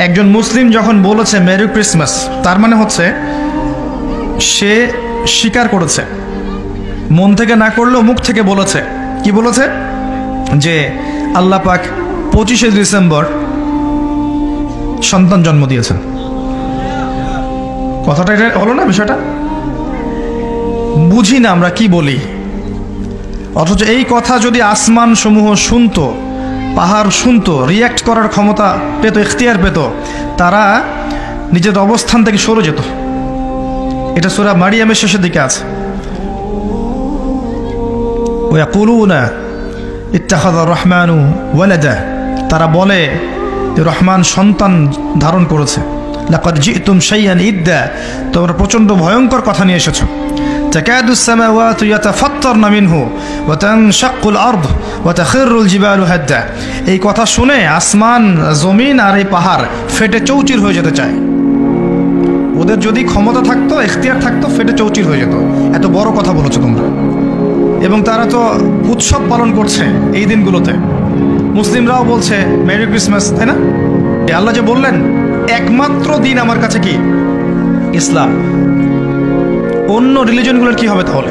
একজন মুসলিম যখন বলেছে মেরি ক্রিসমাস, তার মানে হচ্ছে সে স্বীকার করেছে, মন থেকে না করলেও মুখ থেকে বলেছে। কি বলেছে? যে আল্লাহ পাক 25শে ডিসেম্বর সন্তান জন্ম দিয়েছেন। কথাটা এটা হলো না? বিষয়টা বুঝি না আমরা কি বলি, অথচ এই কথা যদি আসমান সমূহ শুনতো, পাহাড় শুনতো, রিয়্যাক্ট করার ক্ষমতা পেত, ইখতিয়ার পেত, তারা নিজের অবস্থান থেকে সরে যেত। এটা সূরা মারিয়ামের শেষের দিকে আছে। ওয়াকুলুনা ইত্তাখাযা রহমানু ওয়ালাদা, তারা বলে যে রহমান সন্তান ধারণ করেছে। লাকাদ জিতুম শাইআন ইদ্দা, তোমরা প্রচণ্ড ভয়ঙ্কর কথা নিয়ে এসেছো। তাকাদু সামাওয়াতু ইয়াতাফাত্তারনা মিনহু ওয়া তানশাক্কুল আরদ ওয়া তাখিরুল জিবালু হাদ্দা। এই কথা শুনে আসমান, জমিন আর এই পাহাড় ফেটে চৌচির হয়ে যেতে চায়। ওদের যদি ক্ষমতা থাকতো, ইখতিয়ার থাকতো, ফেটে চৌচির হয়ে যেত। এত বড় কথা বলেছো তোমরা। এবং তারা তো উৎসব পালন করছে এই দিনগুলোতে। মুসলিমরাও বলছে মেরি ক্রিসমাস, তাই না? আল্লাহ যে বললেন একমাত্র দিন আমার কাছে কি? ইসলাম। অন্য রিলিজনগুলোর কি হবে তাহলে?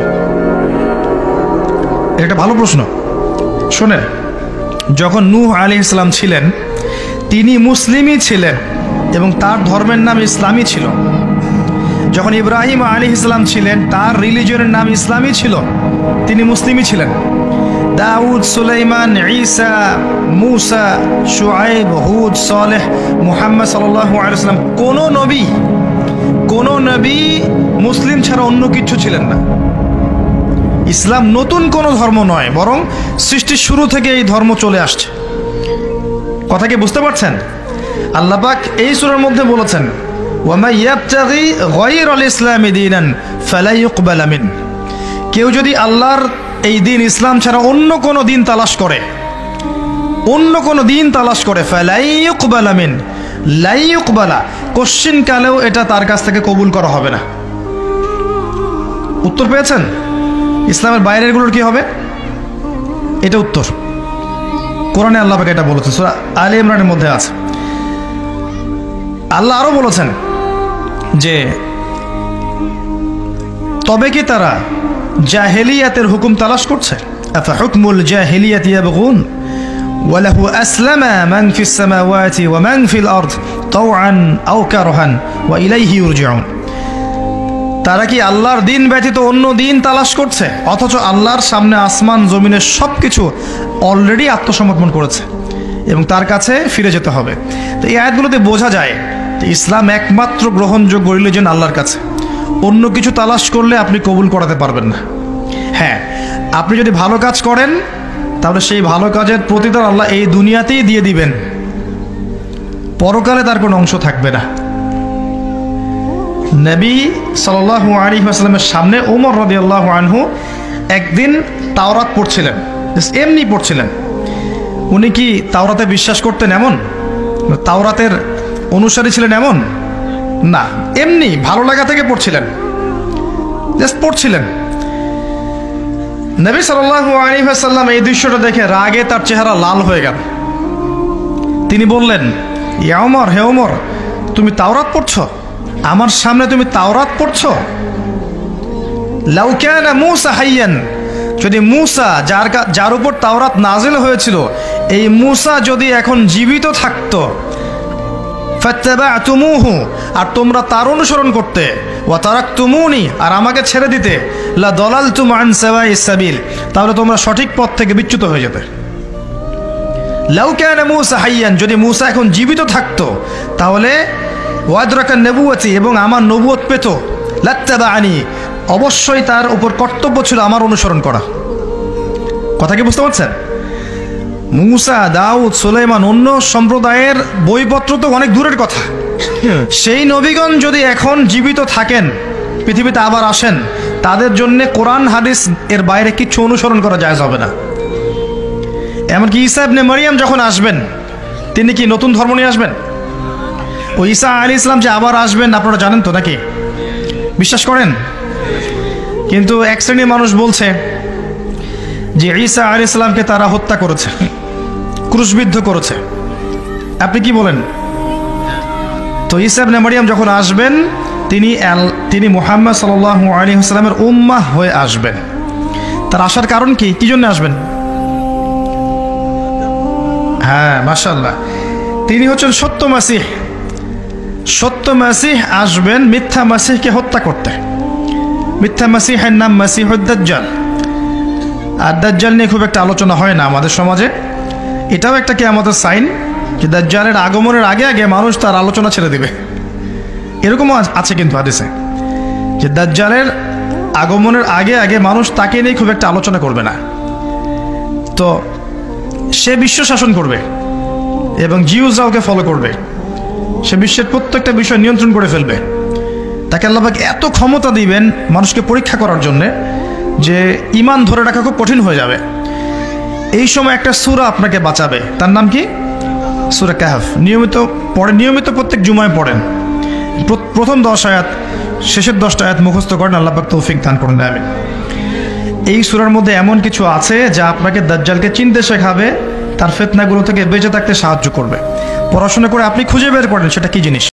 এটা ভালো প্রশ্ন। শোনেন, যখন নূহ আলাইহিস সালাম ছিলেন, তিনি মুসলিমই ছিলেন এবং তার ধর্মের নাম ইসলামই ছিল। যখন ইব্রাহিম আলাইহিস সালাম ছিলেন, তার রিলিজনের নাম ইসলামই ছিল, তিনি মুসলিমই ছিলেন। দাউদ, সুলাইমান, ঈসা, মূসা, শুআয়ব, হুদ, সালেহ, মুহাম্মদ সাল্লাল্লাহু আলাইহি ওয়াসাল্লাম, কোন নবী মুসলিম ছাড়া অন্য কিছু ছিলেন না। ইসলাম নতুন কোনো ধর্ম নয়, বরং সৃষ্টির শুরু থেকে এই ধর্ম চলে আসছে। কথা কি বুঝতে পারছেন? আল্লাহ পাক এই সূরার মধ্যে বলেছেন, ওয়ামা ইয়াবতাগি গায়রাল ইসলামি দীনান ফালা ইউকবালা মিন। কেউ যদি আল্লাহর এই দিন ইসলাম ছাড়া অন্য কোনো দিন তালাশ করে, ফালা ইউকবালা মিন, লা ইউকবালা, কোশ্চিন কালেও এটা তার কাছ থেকে কবুল করা হবে না। উত্তর পেয়েছেন? ইসলামের বাইরের গুলোর কি হবে? এটা উত্তর। কোরআনে আল্লাহ পাক এটা বলেছেন, সূরা আলে ইমরানের মধ্যে আছে। আল্লাহ আরো বলেছেন যে তবে কি তারা জাহেলিয়াতের হুকুম তালাশ করছে? আফা হুকমুল জাহেলিয়াতি ইয়াবগুন ওয়া লাহু আসলামা মান ফিস সামাওয়াতি ওয়া মান ফিল আরদ তাওআন আও কারহান ওয়া ইলাইহি ইরজিউন। তারা কি আল্লাহর দিন ব্যতীত অন্য দিন তালাশ করছে, অথচ আল্লাহর সামনে আসমান জমিনের সবকিছু অলরেডি আত্মসমর্পণ করেছে এবং তার কাছে ফিরে যেতে হবে। তো এই আয়াতগুলোতে বোঝা যায় যে ইসলাম একমাত্র গ্রহণযোগ্য রিলিজন আল্লাহর কাছে। অন্য কিছু তালাশ করলে আপনি কবুল করাতে পারবেন না। হ্যাঁ, আপনি যদি ভালো কাজ করেন তাহলে সেই ভালো কাজের প্রতিদান আল্লাহ এই দুনিয়াতেই দিয়ে দিবেন, পরকালে তার কোনো অংশ থাকবে না। নবী সাল্লাল্লাহু আলাইহি ওয়াসাল্লামের সামনে ওমর রাদিয়াল্লাহু আনহু একদিন তাওরাত পড়ছিলেন, এমনি পড়ছিলেন। উনি কি তাওরাতে বিশ্বাস করতেন এমন? তাওরাতের অনুসারী ছিলেন এমন না, এমনি ভালো লাগা থেকে পড়ছিলেন, জাস্ট পড়ছিলেন। নবী সাল্লাল্লাহু আলাইহি ওয়াসাল্লাম এই দৃশ্যটা দেখে রাগে তার চেহারা লাল হয়ে গেল। তিনি বললেন, ইয়া ওমর, হে ওমর, তুমি তাওরাত পড়ছো? আমার সামনে তুমি তাওরাত পড়ছো? লাউ কানা মূসা হাইয়ান, যদি মূসা, যার উপর তাওরাত নাজিল হয়েছিল, এই মূসা যদি এখন জীবিত থাকতো, ফাত্তাবা'তুমূহু, আর তোমরা তার অনুসরণ করতে, ওয়া তারাকতুমুনি, আর আমাকে ছেড়ে দিতে, লা দালালতুম আন সাওয়াইস সাবিল, তাহলে তোমরা সঠিক পথ থেকে বিচ্যুত হয়ে যেতে। লাউ কানা মূসা হাইয়ান, যদি মূসা এখন জীবিত থাকতো, তাহলে ওয়াদরাকা নবুয়তি, এবং আমার নবুয়ত পেত, লাত্তাবা'আনি, অবশ্যই তার উপর কর্তব্য ছিল আমার অনুসরণ করা। কথা কি বুঝতে পারছেন? মূসা, দাউদ, সুলাইমান, অন্য সম্প্রদায়ের বইপত্র তো অনেক দূরের কথা। সেই নবীগণ যদি এখন জীবিত থাকেন, পৃথিবীতে আবার আসেন, তাদের জন্য কোরআন হাদিস এর বাইরে কিছু অনুসরণ করা জায়েজ হবে না। এমনকি ঈসা ইবনে মারিয়াম যখন আসবেন, তিনি কি নতুন ধর্ম নিয়ে আসবেন? ও ঈসা আলাইহিস সালাম যে আবার আসবেন আপনারা জানেন তো, নাকি বিশ্বাস করেন? কিন্তু এক শ্রেণীর মানুষ বলছে যে ঈসা আলাইহিস সালামকে তারা হত্যা করেছে, ক্রুশবিদ্ধ করেছে। আপনি কি বলেন? তো ঈসা ইবনে মারইয়াম যখন আসবেন তিনি মুহাম্মদ সাল্লাল্লাহু আলাইহি ওয়াসাল্লামের উম্মাহ হয়ে আসবেন। তার আসার কারণ কি জন্য আসবেন? হ্যাঁ, মাশাআল্লাহ, তিনি হচ্ছেন সত্য মাসিহ। সত্য মাসিহ আসবেন মিথ্যা মাসিহকে হত্যা করতে। মিথ্যা মাসিহের নাম মাসিহুদ দাজ্জাল। আর দাজ্জাল নিয়ে খুব একটা আলোচনা হয় না আমাদের সমাজে। এটাও একটা কিয়ামতের সাইন যে দাজ্জালের আগমনের আগে আগে মানুষ তার আলোচনা ছেড়ে দিবে। এরকমও আছে কিন্তু হাদিসে যে দাজ্জালের আগমনের আগে আগে মানুষ তাকে নিয়ে খুব একটা আলোচনা করবে না। তো সে বিশ্ব শাসন করবে এবং জিউসরাও ওকে ফলো করবে। সে বিশ্বের প্রত্যেকটা বিষয় নিয়ন্ত্রণ করে ফেলবে। তাকে আল্লাহ পাক এত ক্ষমতা দিবেন মানুষকে পরীক্ষা করার জন্যে যে ঈমান ধরে রাখা খুব কঠিন হয়ে যাবে। এই সময় একটা সূরা আপনাকে বাঁচাবে, তার নাম কি? সূরা কাহফ। নিয়মিত প্রত্যেক জুমায় পড়েন। প্রথম 10 আয়াত, শেষের 10টা আয়াত মুখস্থ করেন। আল্লাহ পাক তৌফিক দান করুন, আমিন। এই সূরার মধ্যে এমন কিছু আছে যা আপনাকে দাজ্জালকে চিনতে শেখাবে, তার ফিতনাগুলো থেকে বেঁচে থাকতে সাহায্য করবে। পড়াশোনা করে আপনি খুঁজে বের করেন সেটা কি জিনিস।